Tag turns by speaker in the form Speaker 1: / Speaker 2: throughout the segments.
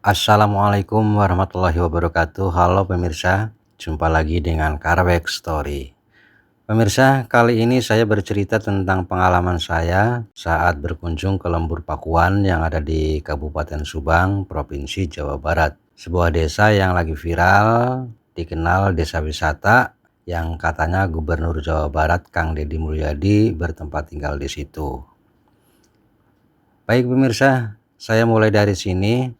Speaker 1: Assalamualaikum warahmatullahi wabarakatuh. Halo pemirsa, jumpa lagi dengan Karwek Story. Pemirsa, kali ini saya bercerita tentang pengalaman saya saat berkunjung ke Lembur Pakuan yang ada di Kabupaten Subang, Provinsi Jawa Barat. Sebuah desa yang lagi viral, dikenal desa wisata yang katanya Gubernur Jawa Barat Kang Deddy Mulyadi bertempat tinggal di situ. Baik pemirsa, saya mulai dari sini.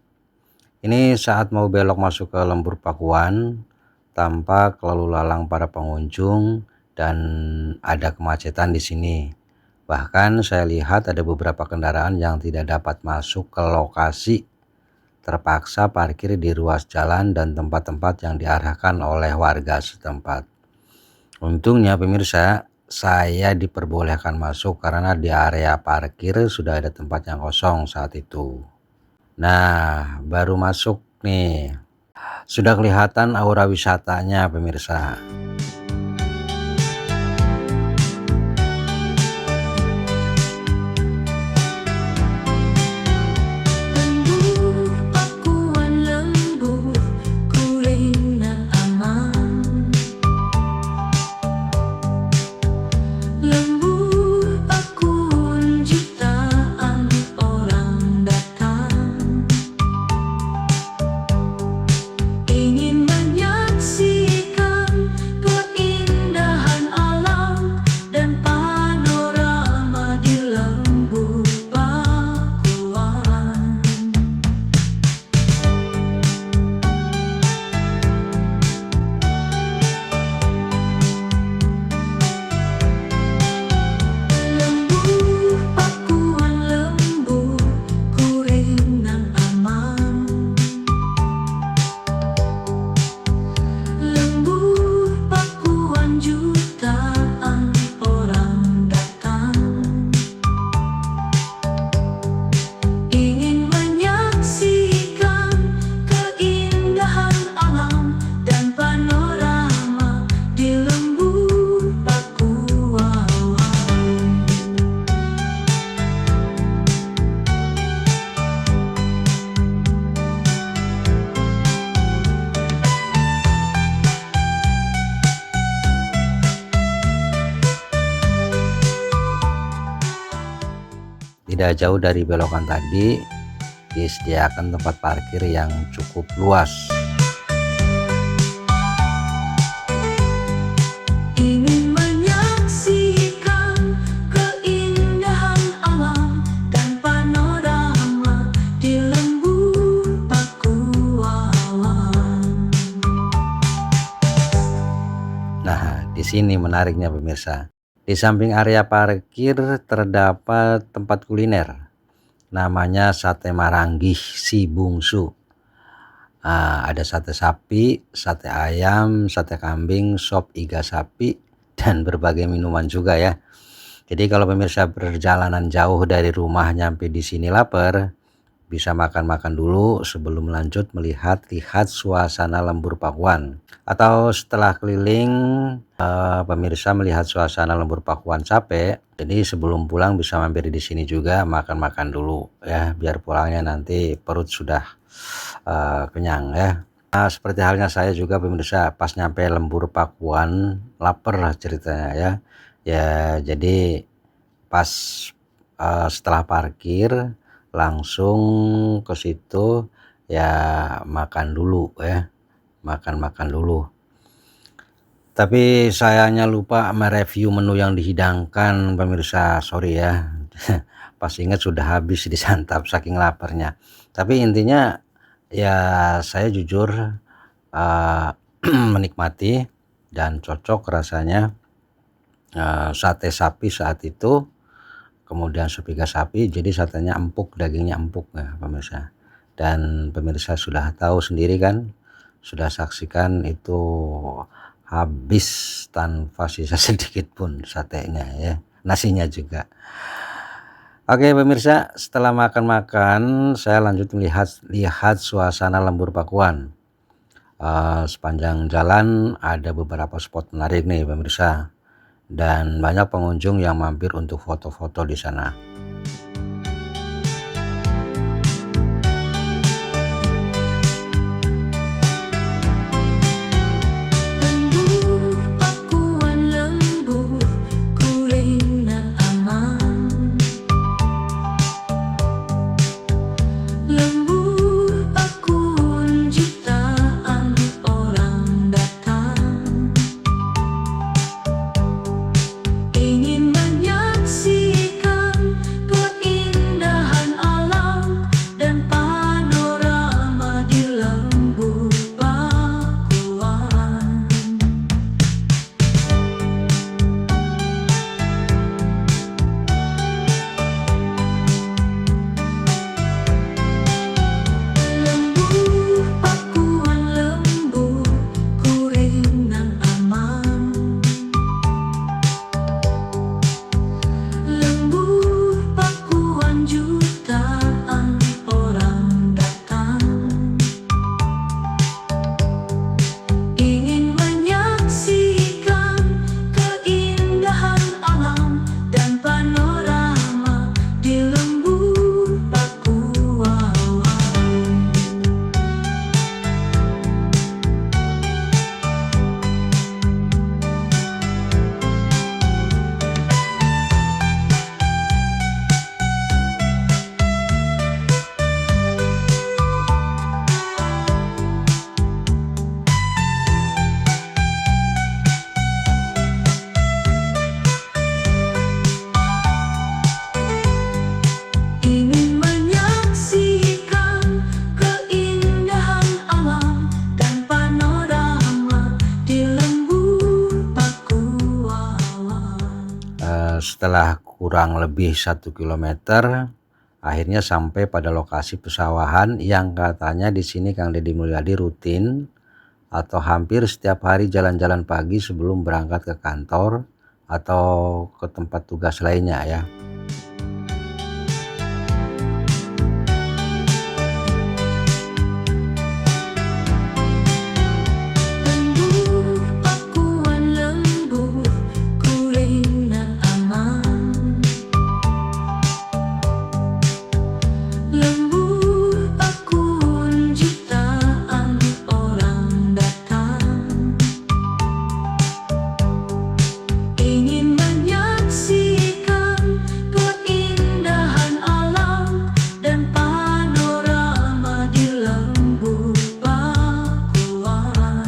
Speaker 1: Ini saat mau belok masuk ke Lembur Pakuan, tampak lalu lalang para pengunjung dan ada kemacetan di sini. Bahkan saya lihat ada beberapa kendaraan yang tidak dapat masuk ke lokasi, terpaksa parkir di ruas jalan dan tempat-tempat yang diarahkan oleh warga setempat. Untungnya pemirsa, saya diperbolehkan masuk karena di area parkir sudah ada tempat yang kosong saat itu. Nah, baru masuk nih. Sudah kelihatan aura wisatanya pemirsa.
Speaker 2: Lembur Pakuan lembur kulina aman. Lembur Pakuan jutaan orang datang, ingin menyaksikan keindahan alam dan panorama di Lembur Pakuan. Lembur Pakuan lembur kurengan aman. Lembur Pakuan jutaan orang datang, ingin menyaksikan keindahan alam dan panorama di Lembur Pakuan.
Speaker 1: Tidak jauh dari belokan tadi, disediakan tempat parkir yang cukup luas.
Speaker 2: Ingin menyaksikan keindahan alam dan panorama di Lembur Pakuan.
Speaker 1: Nah, di sini menariknya pemirsa. Di samping area parkir terdapat tempat kuliner. Namanya Sate Maranggih Si Bungsu. Ada sate sapi, sate ayam, sate kambing, sop iga sapi, dan berbagai minuman juga ya. Jadi kalau pemirsa perjalanan jauh dari rumah nyampe di sini lapar, bisa makan-makan dulu sebelum lanjut melihat-lihat suasana Lembur Pakuan. Atau setelah keliling, pemirsa melihat suasana Lembur Pakuan capek, jadi sebelum pulang bisa mampir di sini juga makan-makan dulu ya, biar pulangnya nanti perut sudah kenyang ya. Nah, seperti halnya saya juga pemirsa pas nyampe Lembur Pakuan lapar lah ceritanya ya. Ya jadi pas setelah parkir langsung ke situ ya, makan dulu ya, makan dulu. Tapi sayangnya lupa mereview menu yang dihidangkan pemirsa, sorry ya. Pas ingat sudah habis disantap saking laparnya. Tapi intinya ya saya jujur menikmati dan cocok rasanya sate sapi saat itu. Kemudian sop iga sapi, jadi satenya empuk, dagingnya empuk ya pemirsa. Dan pemirsa sudah tahu sendiri kan, sudah saksikan itu habis tanpa sisa sedikit pun satenya ya, nasinya juga. Oke pemirsa, setelah makan-makan saya lanjut lihat suasana Lembur Pakuan. Sepanjang jalan ada beberapa spot menarik nih pemirsa, dan banyak pengunjung yang mampir untuk foto-foto di sana. setelah kurang lebih 1 kilometer, akhirnya sampai pada lokasi pesawahan yang katanya di sini Kang Deddy Mulyadi rutin atau hampir setiap hari jalan-jalan pagi sebelum berangkat ke kantor atau ke tempat tugas lainnya ya.
Speaker 2: Lembur pakuan lembur kuliner aman. Lembur pakuan jutaan orang datang, ingin menyaksikan keindahan alam dan panorama di lembur pakuan.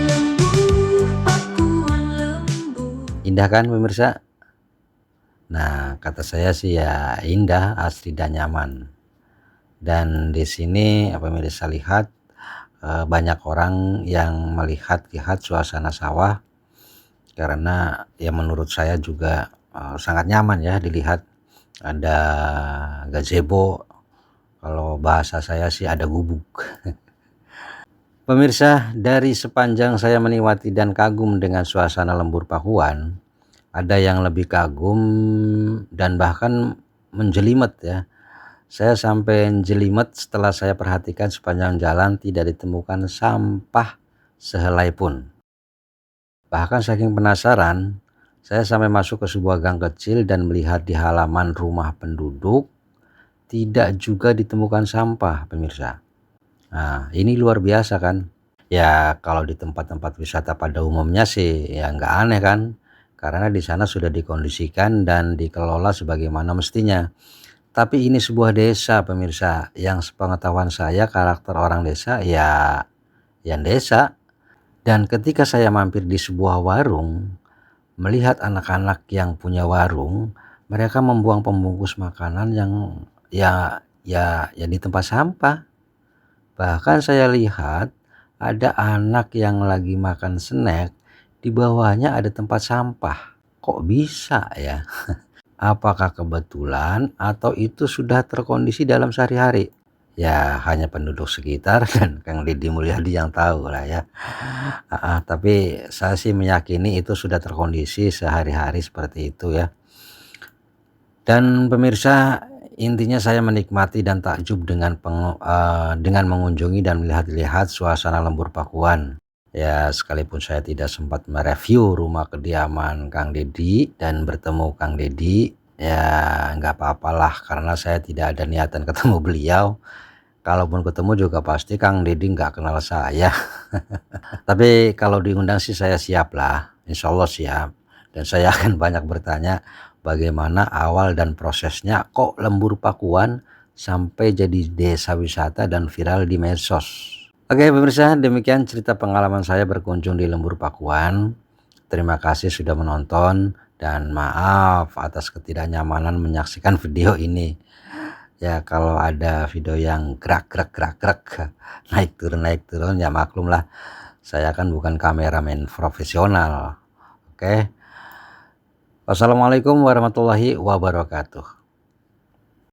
Speaker 2: Lembur pakuan lembur.
Speaker 1: Indah kan pemirsa? Nah, kata saya sih ya indah, asri dan nyaman. Dan di sini pemirsa lihat banyak orang yang melihat suasana sawah karena ya menurut saya juga sangat nyaman ya dilihat. Ada gazebo, kalau bahasa saya sih ada gubuk. Pemirsa, dari sepanjang saya menikmati dan kagum dengan suasana lembur Pakuan, ada yang lebih kagum dan bahkan menjelimet ya. Saya sampai jelimet setelah saya perhatikan sepanjang jalan tidak ditemukan sampah sehelai pun. Bahkan saking penasaran, saya sampai masuk ke sebuah gang kecil dan melihat di halaman rumah penduduk tidak juga ditemukan sampah, pemirsa. Nah, ini luar biasa kan? Ya, kalau di tempat-tempat wisata pada umumnya sih ya nggak aneh kan? Karena di sana sudah dikondisikan dan dikelola sebagaimana mestinya. Tapi ini sebuah desa, pemirsa, yang sepengetahuan saya karakter orang desa ya yang desa. Dan ketika saya mampir di sebuah warung, melihat anak-anak yang punya warung, mereka membuang pembungkus makanan yang ya di tempat sampah. Bahkan saya lihat ada anak yang lagi makan snack, di bawahnya ada tempat sampah. Kok bisa ya? Apakah kebetulan atau itu sudah terkondisi dalam sehari-hari? Ya hanya penduduk sekitar dan Kang Deddy Mulyadi yang tahu lah ya. Tapi saya sih meyakini itu sudah terkondisi sehari-hari seperti itu ya. Dan pemirsa, intinya saya menikmati dan takjub dengan mengunjungi dan melihat-lihat suasana lembur Pakuan. Ya, sekalipun saya tidak sempat mereview rumah kediaman Kang Deddy dan bertemu Kang Deddy, ya nggak apa-apalah karena saya tidak ada niatan ketemu beliau. Kalaupun ketemu juga pasti Kang Deddy nggak kenal saya. Tapi kalau diundang sih saya siap lah, insya Allah siap. Dan saya akan banyak bertanya bagaimana awal dan prosesnya kok lembur Pakuan sampai jadi desa wisata dan viral di medsos. Oke pemirsa, demikian cerita pengalaman saya berkunjung di lembur Pakuan. Terima kasih sudah menonton dan maaf atas ketidaknyamanan menyaksikan video ini. Ya kalau ada video yang gerak naik turun ya maklumlah, saya kan bukan kameramen profesional. Oke. Wassalamualaikum warahmatullahi wabarakatuh.